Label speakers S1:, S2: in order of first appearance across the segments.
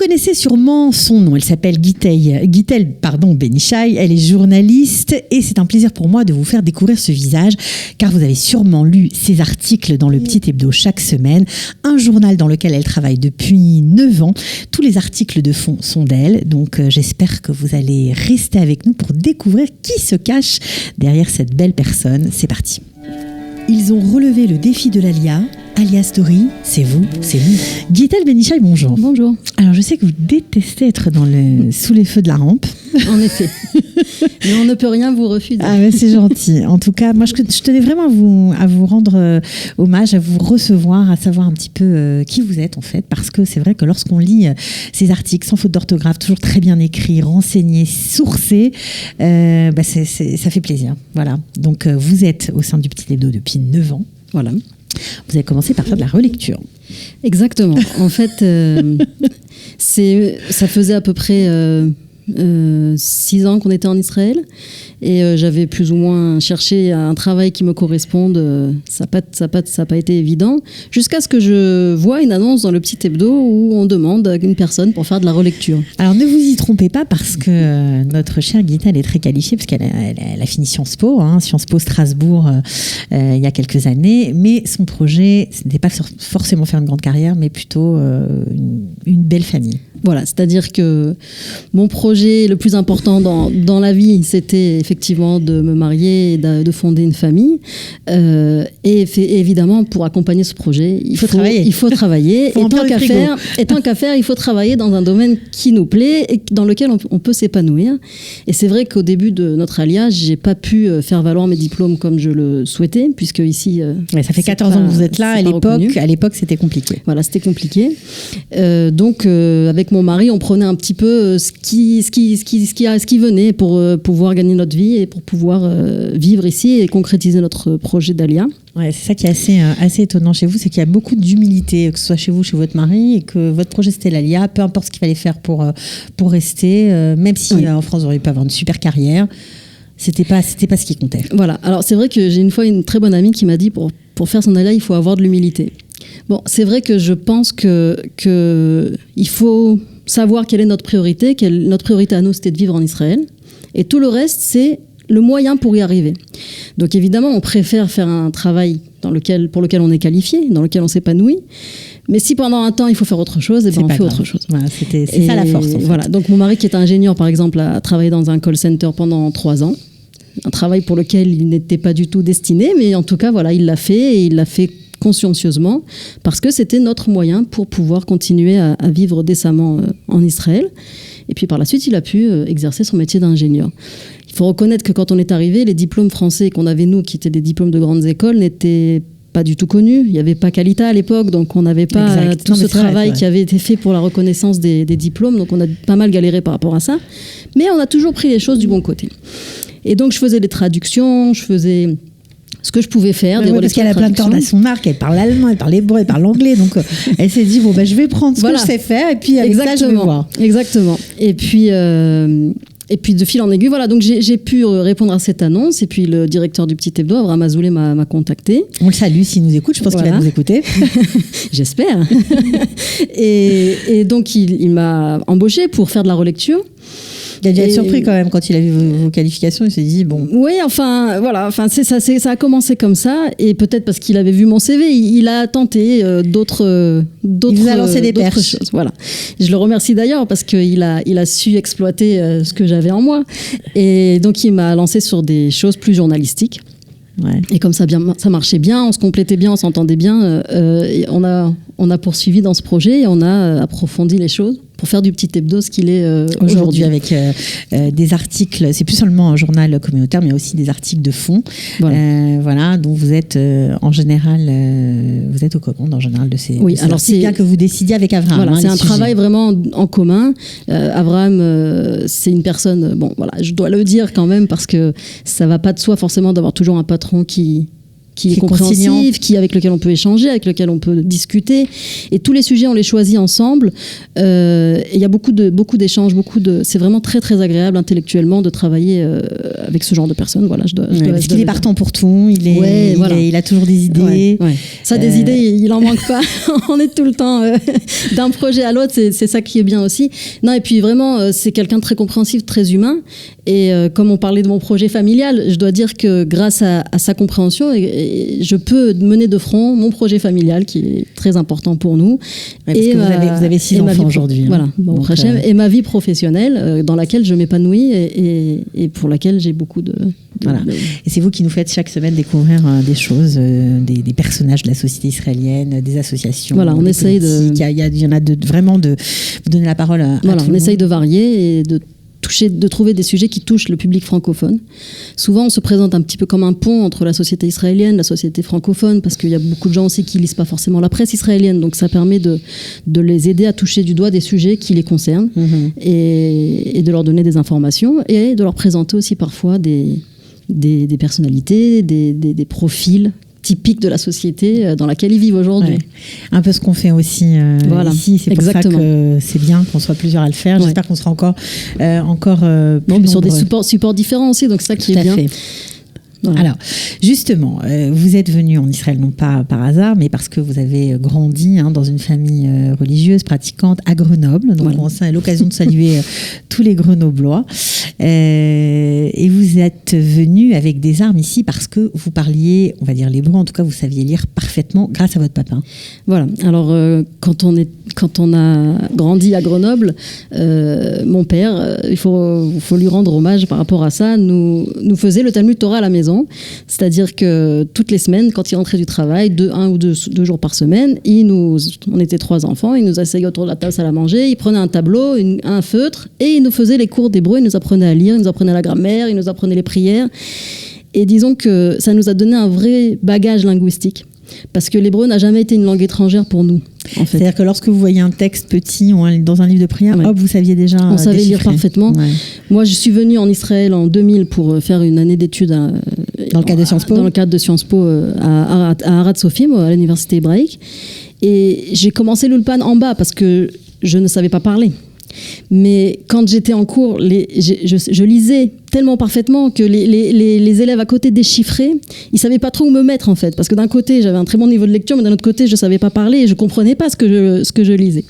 S1: connaissez sûrement son nom. Elle s'appelle Guittel Benichai. Elle est journaliste et c'est un plaisir pour moi de vous faire découvrir ce visage car vous avez sûrement lu ses articles dans le Petit Hebdo chaque semaine. Un journal dans lequel elle travaille depuis 9 ans. Tous les articles de fond sont d'elle. Donc j'espère que vous allez rester avec nous pour découvrir qui se cache derrière cette belle personne. C'est parti. Ils ont relevé le défi de l'ALIA. ALIA Story, c'est vous, c'est nous. Guittel Benichai, bonjour.
S2: Bonjour.
S1: Alors, je sais que vous détestez être sous les feux de la rampe.
S2: En effet. Mais on ne peut rien vous refuser.
S1: Ah ouais, c'est gentil. En tout cas, moi, je tenais vraiment à vous rendre hommage, à vous recevoir, à savoir un petit peu qui vous êtes, en fait. Parce que c'est vrai que lorsqu'on lit ces articles, sans faute d'orthographe, toujours très bien écrits, renseignés, sourcés, ça fait plaisir. Voilà. Donc, vous êtes au sein du Petit Hebdo depuis 9 ans.
S2: Voilà.
S1: Vous avez commencé par faire de la relecture.
S2: Exactement. En fait, ça faisait à peu près 6 ans qu'on était en Israël et j'avais plus ou moins cherché un travail qui me corresponde. Ça n'a pas été évident jusqu'à ce que je vois une annonce dans le Petit Hebdo où on demande à une personne pour faire de la relecture.
S1: Alors ne vous y trompez pas parce que notre chère Guittel est très qualifiée parce qu'elle a fini Sciences Po, Sciences Po Strasbourg il y a quelques années, mais son projet ce n'était pas forcément faire une grande carrière mais plutôt une belle famille.
S2: Voilà, c'est-à-dire que mon projet le plus important dans la vie, c'était effectivement de me marier et de fonder une famille. Et évidemment, pour accompagner ce projet, il faut travailler. Et tant qu'à faire, il faut travailler dans un domaine qui nous plaît et dans lequel on peut s'épanouir. Et c'est vrai qu'au début de notre alliage, j'ai pas pu faire valoir mes diplômes comme je le souhaitais, puisque ici...
S1: ça fait 14 ans que vous êtes là. À l'époque, c'était compliqué.
S2: Voilà, c'était compliqué. Donc, avec mon mari, on prenait un petit peu ce qui venait pour pouvoir gagner notre vie et pour pouvoir vivre ici et concrétiser notre projet d'Alia.
S1: Ouais, c'est ça qui est assez étonnant chez vous, c'est qu'il y a beaucoup d'humilité, que ce soit chez vous, chez votre mari, et que votre projet c'était l'Alia, peu importe ce qu'il fallait faire pour rester, même si en France vous auriez pu avoir une super carrière, c'était pas ce qui comptait.
S2: Voilà, alors c'est vrai que j'ai une fois une très bonne amie qui m'a dit pour faire son Alia, il faut avoir de l'humilité. Bon, c'est vrai que je pense que il faut savoir quelle est notre priorité. Notre priorité à nous, c'était de vivre en Israël. Et tout le reste, c'est le moyen pour y arriver. Donc évidemment, on préfère faire un travail pour lequel on est qualifié, dans lequel on s'épanouit. Mais si pendant un temps, il faut faire autre chose, on fait autre chose.
S1: Voilà, c'est ça la force, en fait.
S2: Voilà. Donc mon mari, qui est ingénieur, par exemple, a travaillé dans un call center pendant 3 ans. Un travail pour lequel il n'était pas du tout destiné. Mais en tout cas, voilà, il l'a fait et il l'a fait consciencieusement, parce que c'était notre moyen pour pouvoir continuer à vivre décemment en Israël. Et puis par la suite, il a pu exercer son métier d'ingénieur. Il faut reconnaître que quand on est arrivé, les diplômes français qu'on avait, nous, qui étaient des diplômes de grandes écoles, n'étaient pas du tout connus. Il n'y avait pas Qualita à l'époque, donc on n'avait pas tout ce travail qui avait été fait pour la reconnaissance des diplômes. Donc on a pas mal galéré par rapport à ça. Mais on a toujours pris les choses du bon côté. Et donc je faisais des traductions, je faisais... ce que je pouvais faire.
S1: Parce qu'elle a plein de cordes à son arc, elle parle allemand, elle parle hébreu, elle parle anglais, donc elle s'est dit, je vais prendre ce que je sais faire, et puis avec ça, je vais voir.
S2: Exactement. Et puis de fil en aiguille, voilà, donc j'ai pu répondre à cette annonce, et puis le directeur du Petit Hebdo, Avraham Azoulay, m'a contacté.
S1: On le salue s'il nous écoute, je pense qu'il va nous écouter.
S2: J'espère. et donc il m'a embauché pour faire de la relecture.
S1: Il a dû être surpris quand même quand il a vu vos qualifications. Il s'est dit bon.
S2: Oui, ça a commencé comme ça, et peut-être parce qu'il avait vu mon CV, il a tenté d'autres. Il
S1: vous a lancé des perches.
S2: Choses. Voilà. Je le remercie d'ailleurs parce qu'il a su exploiter ce que j'avais en moi, et donc il m'a lancé sur des choses plus journalistiques. Ouais. Et comme ça marchait bien, on se complétait bien, on s'entendait bien. Et on a poursuivi dans ce projet et on a approfondi les choses pour faire du Petit Hebdo ce qu'il est aujourd'hui.
S1: Avec des articles, c'est plus seulement un journal communautaire, mais aussi des articles de fond. Voilà, dont vous êtes en général, vous êtes aux commandes en général de ces.
S2: Oui, alors c'est
S1: bien que vous décidiez avec Avraham.
S2: Voilà, c'est un travail vraiment en commun. Avraham, c'est une personne. Bon, voilà, je dois le dire quand même parce que ça va pas de soi forcément d'avoir toujours un patron qui qui est compréhensif, avec lequel on peut échanger, avec lequel on peut discuter. Et tous les sujets, on les choisit ensemble. Et il y a beaucoup d'échanges, c'est vraiment très, très agréable intellectuellement de travailler avec ce genre de personnes. Voilà,
S1: parce qu'il est partant pour tout, il a toujours des idées.
S2: Ouais. Ça, des idées, il n'en manque pas. On est tout le temps d'un projet à l'autre, c'est ça qui est bien aussi. Non, et puis vraiment, c'est quelqu'un de très compréhensif, très humain. Et comme on parlait de mon projet familial, je dois dire que grâce à sa compréhension, je peux mener de front mon projet familial qui est très important pour nous.
S1: Ouais, parce que vous avez 6 enfants aujourd'hui.
S2: Voilà, et ma vie professionnelle dans laquelle je m'épanouis et pour laquelle j'ai beaucoup de...
S1: Voilà. Et c'est vous qui nous faites chaque semaine découvrir des choses, des personnages de la société israélienne, des associations.
S2: Voilà, on essaye de...
S1: Il y en a vraiment de vous donner la parole à
S2: voilà,
S1: tout le
S2: on
S1: monde.
S2: essaye de varier et de trouver des sujets qui touchent le public francophone. Souvent, on se présente un petit peu comme un pont entre la société israélienne, la société francophone, parce qu'il y a beaucoup de gens aussi qui lisent pas forcément la presse israélienne, donc ça permet de les aider à toucher du doigt des sujets qui les concernent et de leur donner des informations et de leur présenter aussi parfois des personnalités, des profils typiques de la société dans laquelle ils vivent aujourd'hui.
S1: Ouais. Un peu ce qu'on fait aussi ici, c'est pour ça que c'est bien qu'on soit plusieurs à le faire. J'espère qu'on sera encore plus
S2: sur des supports différents aussi, donc c'est ça qui est bien.
S1: Voilà. Alors, justement, vous êtes venu en Israël non pas par hasard, mais parce que vous avez grandi dans une famille religieuse, pratiquante, à Grenoble. Donc, ça a l'occasion de saluer tous les Grenoblois. Et vous êtes venu avec des armes ici parce que vous parliez, on va dire l'hébreu, en tout cas, vous saviez lire parfaitement grâce à votre papa.
S2: Voilà. Alors, quand on a grandi à Grenoble, mon père, il faut lui rendre hommage par rapport à ça, nous faisait le Talmud Torah à la maison. C'est-à-dire que toutes les semaines, quand il rentrait du travail, 1 ou 2 jours par semaine, on était 3 enfants, il nous asseyait autour de la table à la manger, il prenait un tableau, un feutre, et il nous faisait les cours d'hébreu, il nous apprenait à lire, il nous apprenait la grammaire, il nous apprenait les prières. Et disons que ça nous a donné un vrai bagage linguistique. Parce que l'hébreu n'a jamais été une langue étrangère pour nous. En fait.
S1: C'est-à-dire que lorsque vous voyez un texte petit ou dans un livre de prière, hop, vous saviez déjà
S2: on savait
S1: déchiffrer.
S2: Lire parfaitement. Ouais. Moi, je suis venue en Israël en 2000 pour faire une année d'études dans
S1: le cadre de Sciences Po.
S2: Dans le cadre de Sciences Po à Arad Sofim, à l'université hébraïque. Et j'ai commencé l'Ulpan en bas parce que je ne savais pas parler. Mais quand j'étais en cours, je lisais tellement parfaitement que les élèves à côté déchiffraient. Ils ne savaient pas trop où me mettre en fait. Parce que d'un côté, j'avais un très bon niveau de lecture, mais d'un autre côté, je ne savais pas parler et je ne comprenais pas ce que je lisais.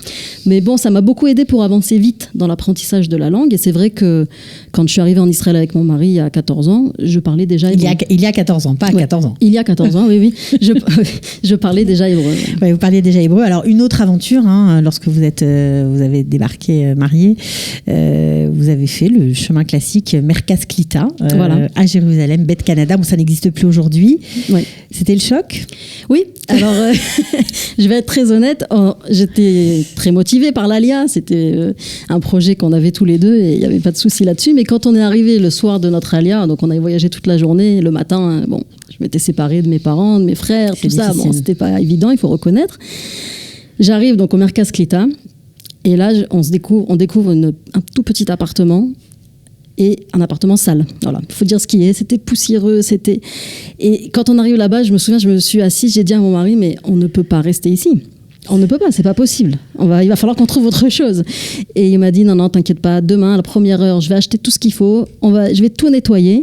S2: Mais bon, ça m'a beaucoup aidé pour avancer vite dans l'apprentissage de la langue. Et c'est vrai que quand je suis arrivée en Israël avec mon mari il y a 14 ans, je parlais déjà hébreu.
S1: Il y a 14 ans, pas à 14 ans.
S2: Il y a 14 ans, oui. Je parlais déjà hébreu.
S1: Ouais, vous parliez déjà hébreu. Alors, une autre aventure, lorsque vous avez débarqué marié, vous avez fait le chemin classique Merkaz Klita à Jérusalem, Beth Canada. Bon, ça n'existe plus aujourd'hui. Ouais. C'était le choc ?
S2: Oui. Alors, je vais être très honnête. J'étais très motivée par l'Alia. C'était un projet qu'on avait tous les deux et il n'y avait pas de souci là-dessus. Mais quand on est arrivé le soir de notre Alia, donc on avait voyagé toute la journée, le matin, je m'étais séparée de mes parents, de mes frères, tout ça. Bon, c'était pas évident, il faut reconnaître. J'arrive donc au Merkaz Klita. Et là, on découvre un tout petit appartement et un appartement sale. Voilà, il faut dire ce qui est. C'était poussiéreux, Et quand on arrive là-bas, je me souviens, je me suis assise, j'ai dit à mon mari, mais on ne peut pas rester ici. On ne peut pas, c'est pas possible. Il va falloir qu'on trouve autre chose. Et il m'a dit, non, t'inquiète pas, demain, à la première heure, je vais acheter tout ce qu'il faut, je vais tout nettoyer.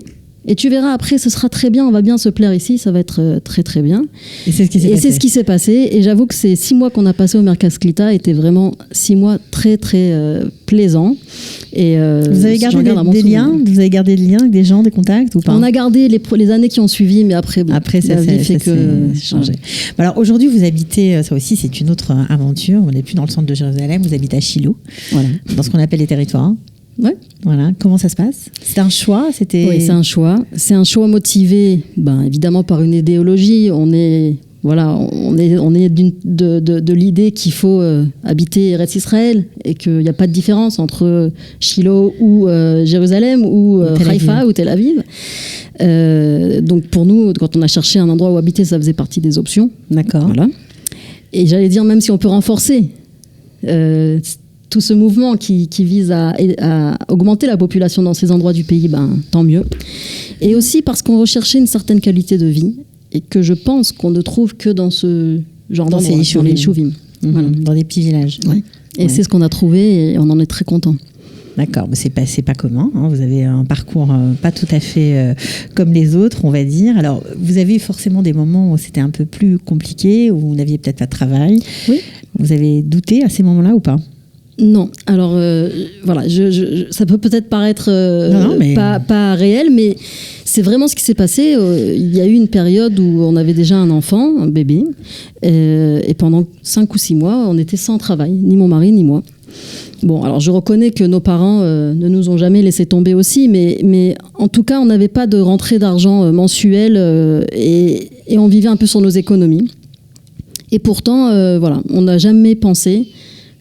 S2: Et tu verras, après, ce sera très bien, on va bien se plaire ici, ça va être très très bien.
S1: Et c'est ce qui s'est passé.
S2: Et j'avoue que ces 6 mois qu'on a passés au Merkaz Klita étaient vraiment 6 mois très très plaisants. Et,
S1: vous avez gardé des liens ? Vous avez gardé des liens avec des gens, des contacts ou pas ?
S2: On a gardé les années qui ont suivi, mais après
S1: ça fait changé. Alors aujourd'hui, vous habitez, ça aussi c'est une autre aventure, vous n'êtes plus dans le centre de Jérusalem, vous habitez à Shiloh, dans ce qu'on appelle les territoires.
S2: Ouais.
S1: Voilà. Comment ça se passe ? C'est un choix ?
S2: Oui, c'est un choix. C'est un choix motivé, évidemment, par une idéologie. On est de l'idée qu'il faut habiter Eretz Israël et qu'il n'y a pas de différence entre Shiloh ou Jérusalem ou Haïfa ou Tel Aviv. Donc pour nous, quand on a cherché un endroit où habiter, ça faisait partie des options.
S1: D'accord.
S2: Voilà. Et j'allais dire, même si on peut renforcer tout ce mouvement qui vise à augmenter la population dans ces endroits du pays, tant mieux. Et aussi parce qu'on recherchait une certaine qualité de vie. et que je pense qu'on ne trouve que dans ce genre
S1: Dans
S2: d'endroit, dans les Yeshuvim. Voilà.
S1: Dans des petits villages.
S2: Ouais. Et c'est ce qu'on a trouvé et on en est très content.
S1: D'accord, mais c'est pas commun. Hein. Vous avez un parcours pas tout à fait comme les autres, on va dire. Alors, vous avez forcément des moments où c'était un peu plus compliqué, où vous n'aviez peut-être pas de travail.
S2: Oui.
S1: Vous avez douté à ces moments-là ou pas?
S2: Non, alors voilà, ça peut peut-être paraître
S1: mais...
S2: pas réel, mais c'est vraiment ce qui s'est passé. Il y a eu une période où on avait déjà un enfant, un bébé, et pendant 5 ou 6 mois, on était sans travail, ni mon mari, ni moi. Bon, alors je reconnais que nos parents ne nous ont jamais laissé tomber aussi, mais en tout cas, on n'avait pas de rentrée d'argent mensuelle et on vivait un peu sur nos économies. Et pourtant, voilà, on n'a jamais pensé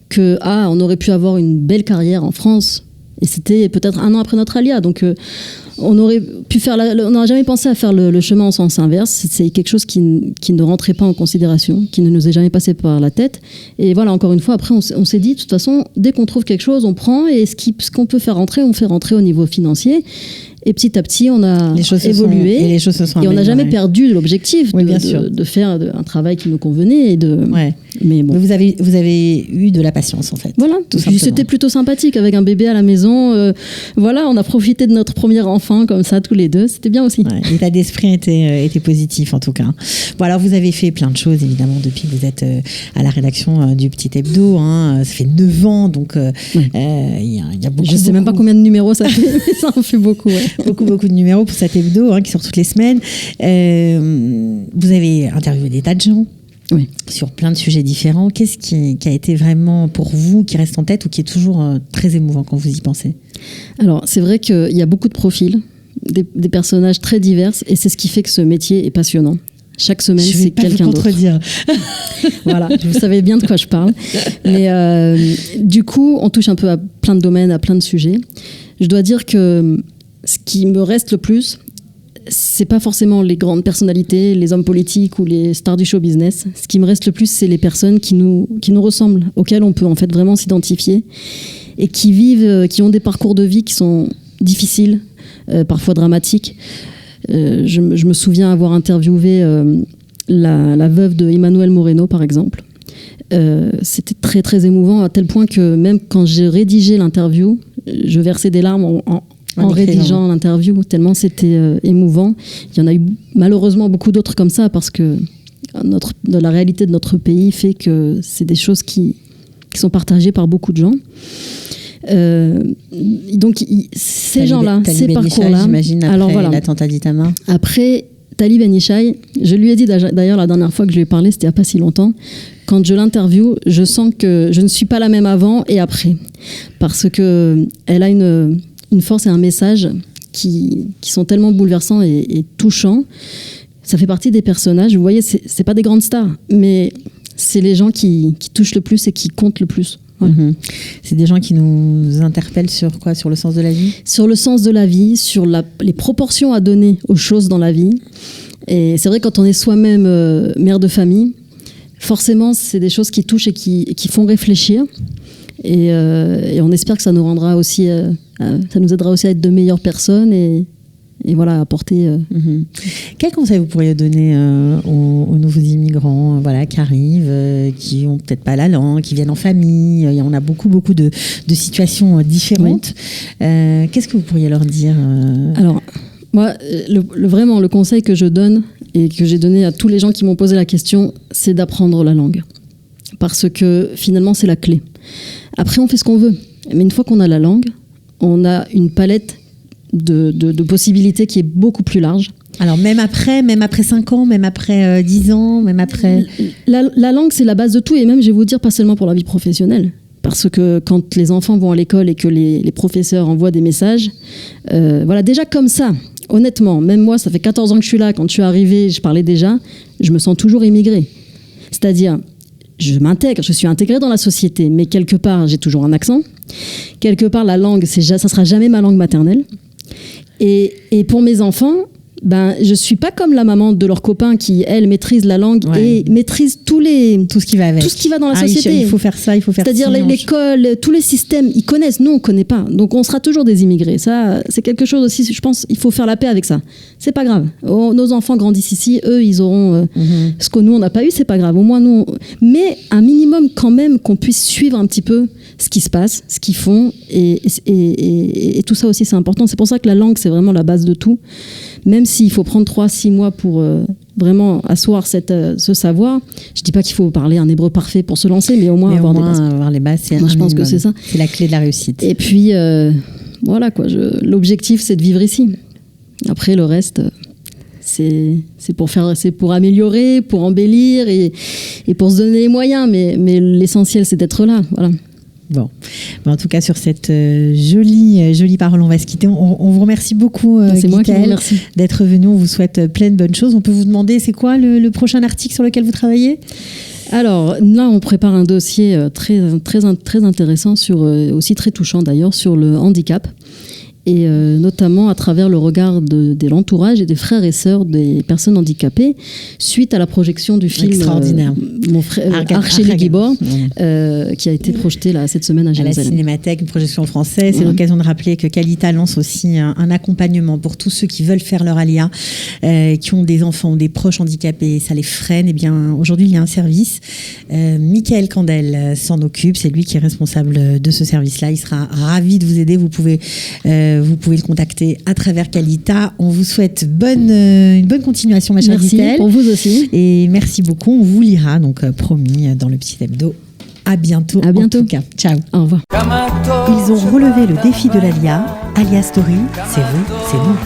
S2: que on aurait pu avoir une belle carrière en France. Et c'était peut-être 1 an après notre alia. Donc, on aurait pu faire on n'aurait jamais pensé à faire le chemin en sens inverse. C'est quelque chose qui ne rentrait pas en considération, qui ne nous est jamais passé par la tête. Et voilà, encore une fois, après, on s'est dit, de toute façon, dès qu'on trouve quelque chose, on prend. Et ce qu'on peut faire rentrer, on fait rentrer au niveau financier. Et petit à petit, on a évolué.
S1: Et les choses se sont
S2: et on n'a jamais perdu l'objectif de faire un travail qui nous convenait.
S1: Mais bon. Mais vous avez eu de la patience, en fait.
S2: Voilà, c'était plutôt sympathique avec un bébé à la maison. Voilà, on a profité de notre premier enfant comme ça, tous les deux. C'était bien aussi.
S1: Ouais, l'état d'esprit était positif, en tout cas. Bon, alors, vous avez fait plein de choses, évidemment, depuis que vous êtes à la rédaction du Petit Hebdo. Hein. Ça fait 9 ans, donc y a beaucoup.
S2: Je ne sais même pas combien de numéros ça fait, mais ça en fait beaucoup. Ouais.
S1: Beaucoup de numéros pour cet hebdo qui sort toutes les semaines. Vous avez interviewé des tas de gens sur plein de sujets différents. Qu'est-ce qui a été vraiment pour vous, qui reste en tête ou qui est toujours très émouvant quand vous y pensez?
S2: Alors, c'est vrai qu'il y a beaucoup de profils, des personnages très divers, et c'est ce qui fait que ce métier est passionnant. Chaque semaine, c'est quelqu'un d'autre. Voilà, vous savez bien de quoi je parle. Mais du coup, on touche un peu à plein de domaines, à plein de sujets. Je dois dire que ce qui me reste le plus, c'est pas forcément les grandes personnalités, les hommes politiques ou les stars du show business. Ce qui me reste le plus, c'est les personnes qui nous ressemblent, auxquelles on peut en fait vraiment s'identifier et qui vivent, qui ont des parcours de vie qui sont difficiles, parfois dramatiques. Je me souviens avoir interviewé la veuve de Emmanuel Moreno, par exemple. C'était très très émouvant, à tel point que même quand j'ai rédigé l'interview, je versais des larmes en rédigeant l'interview, tellement c'était émouvant. Il y en a eu malheureusement beaucoup d'autres comme ça, parce que la réalité de notre pays fait que c'est des choses qui sont partagées par beaucoup de gens. Donc ces gens-là, ces parcours-là,
S1: j'imagine, après l'attentat d'Itamar.
S2: Après Talib Benishai, je lui ai dit d'ailleurs la dernière fois que je lui ai parlé, c'était il n'y a pas si longtemps, quand je l'interviewe, je sens que je ne suis pas la même avant et après, parce que elle a une force et un message qui sont tellement bouleversants et touchants. Ça fait partie des personnages, vous voyez, c'est pas des grandes stars, mais c'est les gens qui touchent le plus et qui comptent le plus. Ouais.
S1: C'est des gens qui nous interpellent sur quoi? Sur le sens de la vie?
S2: Sur le sens de la vie, sur les proportions à donner aux choses dans la vie. Et c'est vrai, quand on est soi-même mère de famille, forcément, c'est des choses qui touchent et qui font réfléchir. Et on espère que ça nous rendra aussi, ça nous aidera aussi à être de meilleures personnes et voilà, apporter.
S1: Quel conseil vous pourriez donner aux nouveaux immigrants, qui arrivent, qui ont peut-être pas la langue, qui viennent en famille? Il y en a beaucoup de situations différentes. Oui. Qu'est-ce que vous pourriez leur dire?
S2: Alors, moi, vraiment, le conseil que je donne et que j'ai donné à tous les gens qui m'ont posé la question, c'est d'apprendre la langue. Parce que finalement, c'est la clé. Après, on fait ce qu'on veut. Mais une fois qu'on a la langue, on a une palette de possibilités qui est beaucoup plus large.
S1: Alors même après 5 ans, même après 10 ans, même après...
S2: La langue, c'est la base de tout, et même, je vais vous dire, pas seulement pour la vie professionnelle. Parce que quand les enfants vont à l'école et que les professeurs envoient des messages, déjà comme ça, honnêtement, même moi, ça fait 14 ans que je suis là, quand je suis arrivée, je parlais déjà, je me sens toujours immigrée. C'est-à-dire, je m'intègre, je suis intégrée dans la société, mais quelque part, j'ai toujours un accent. Quelque part, la langue, ça sera jamais ma langue maternelle. Et pour mes enfants, je suis pas comme la maman de leur copain qui, elle, maîtrise la langue et maîtrise tout ce qui va avec. Tout ce qui va dans la société.
S1: Il faut faire ça, il faut faire ça.
S2: C'est-à-dire l'école, tous les systèmes, ils connaissent. Nous, on connaît pas. Donc, on sera toujours des immigrés. Ça, c'est quelque chose aussi, je pense, il faut faire la paix avec ça. C'est pas grave. Nos enfants grandissent ici, eux, ils auront ce que nous, on n'a pas eu, c'est pas grave. Au moins, nous, mais un minimum quand même qu'on puisse suivre un petit peu ce qui se passe, ce qu'ils font. Et tout ça aussi, c'est important. C'est pour ça que la langue, c'est vraiment la base de tout. Même s'il faut prendre 3-6 mois pour vraiment asseoir ce savoir, je dis pas qu'il faut parler un hébreu parfait pour se lancer, mais au moins
S1: avoir les bases,
S2: moi, je pense que c'est ça.
S1: C'est la clé de la réussite.
S2: Et puis, voilà quoi, l'objectif, c'est de vivre ici. Après, le reste, c'est pour améliorer, pour embellir et pour se donner les moyens, mais l'essentiel, c'est d'être là, voilà.
S1: Bon, en tout cas, sur cette jolie parole, on va se quitter. On vous remercie beaucoup,
S2: c'est moi qui vous remercie
S1: d'être venu. On vous souhaite plein de bonnes choses. On peut vous demander, c'est quoi le prochain article sur lequel vous travaillez ?
S2: Alors là, on prépare un dossier très intéressant, aussi très touchant d'ailleurs, sur le handicap. Et notamment à travers le regard de l'entourage et des frères et sœurs des personnes handicapées, suite à la projection du film
S1: extraordinaire.
S2: Mon frère Archélie Guibord, qui a été projeté là, cette semaine à Jérusalem.
S1: À la Cinémathèque, une projection française. C'est l'occasion de rappeler que Qualita lance aussi un accompagnement pour tous ceux qui veulent faire leur alia, qui ont des enfants ou des proches handicapés, ça les freine. Et bien, aujourd'hui, il y a un service. Michael Candel s'en occupe. C'est lui qui est responsable de ce service-là. Il sera ravi de vous aider. Vous pouvez le contacter à travers Qualita. On vous souhaite une bonne continuation, ma chère Guittel.
S2: Merci, pour vous aussi.
S1: Et merci beaucoup. On vous lira, donc promis, dans le petit hebdo. À bientôt.
S2: À bientôt.
S1: En tout cas. Ciao.
S2: Au revoir.
S1: Ils ont relevé le défi de l'ALIA. Alia Story, c'est vous, c'est nous.